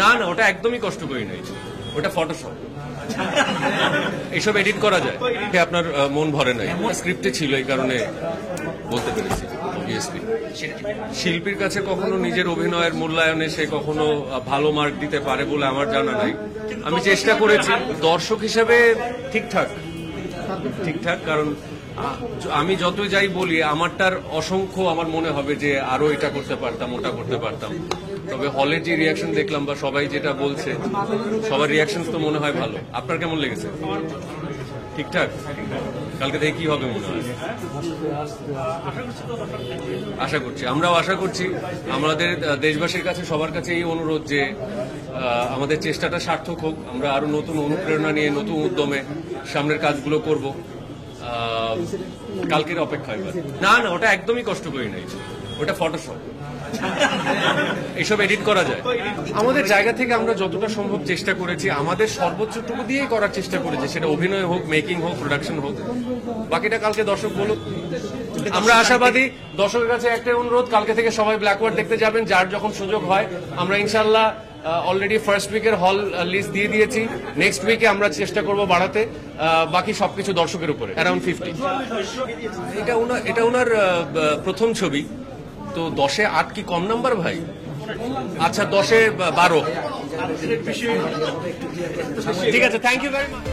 না না, ওটা একদমই কষ্ট করি নাই, ওটা ফটোশপ। এইসব এডিট করা যায়, আপনার মন ভরে নাই। স্ক্রিপ্টে ছিল, এই কারণে বলতে পেরেছি। অবভিয়াসলি শিল্পীর কাছে কখনো নিজের অভিনয়ের মূল্যায়নে সে কখনো ভালো মার্ক দিতে পারে বলে আমার জানা নাই। আমি চেষ্টা করেছি দর্শক হিসেবে ঠিকঠাক ঠিকঠাক, কারণ আমি যতই যাই বলি আমারটার অসংখ্য আমার মনে হবে যে আরো এটা করতে পারতাম, ওটা করতে পারতাম। তবে হলের যে রিয়াকশন দেখলাম বা সবাই যেটা বলছে, সবার রিয়াকশন তো মনে হয় ভালো। আপনার কেমন লেগেছে? ঠিকঠাক? কালকে থেকে কি হবে মনে হয়? আশা করছি, আমরাও আশা করছি। আমাদের দেশবাসীর কাছে, সবার কাছে এই অনুরোধ যে আমাদের চেষ্টাটা সার্থক হোক, আমরা আরো নতুন অনুপ্রেরণা নিয়ে নতুন উদ্যমে সামনের কাজগুলো করব। কালকের অপেক্ষা এবার। না না, ওটা একদমই কষ্ট করি নাই, ওটা ফটোশপ। এইসব এডিট করা যায়। আমাদের জায়গা থেকে আমরা যতটা সম্ভব চেষ্টা করেছি, আমাদের সর্বোচ্চটুকু দিয়েই করার চেষ্টা করেছি, সেটা অভিনয় হোক, মেকিং হোক, প্রোডাকশন হোক। বাকিটা কালকে দর্শক বলুক। আমরা আশাবাদী। দর্শকের কাছে একটাই অনুরোধ, কালকে থেকে সবাই ব্ল্যাকওয়ার্ড দেখতে যাবেন, যার যখন সুযোগ হয়। আমরা ইনশাল্লাহ অলরেডি ফার্স্ট উইকের হল লিস্ট দিয়ে দিয়েছি। নেক্সট উইকে আমরা চেষ্টা করব বাড়াতে। বাকি সবকিছু দর্শকের উপরে। অ্যারাউন্ড 50। এটা ওনার প্রথম ছবি, তো 10-এ 8 কি কম নাম্বার ভাই? আচ্ছা, 10-এ 12। ঠিক আছে, থ্যাংক ইউ ভেরি মাচ।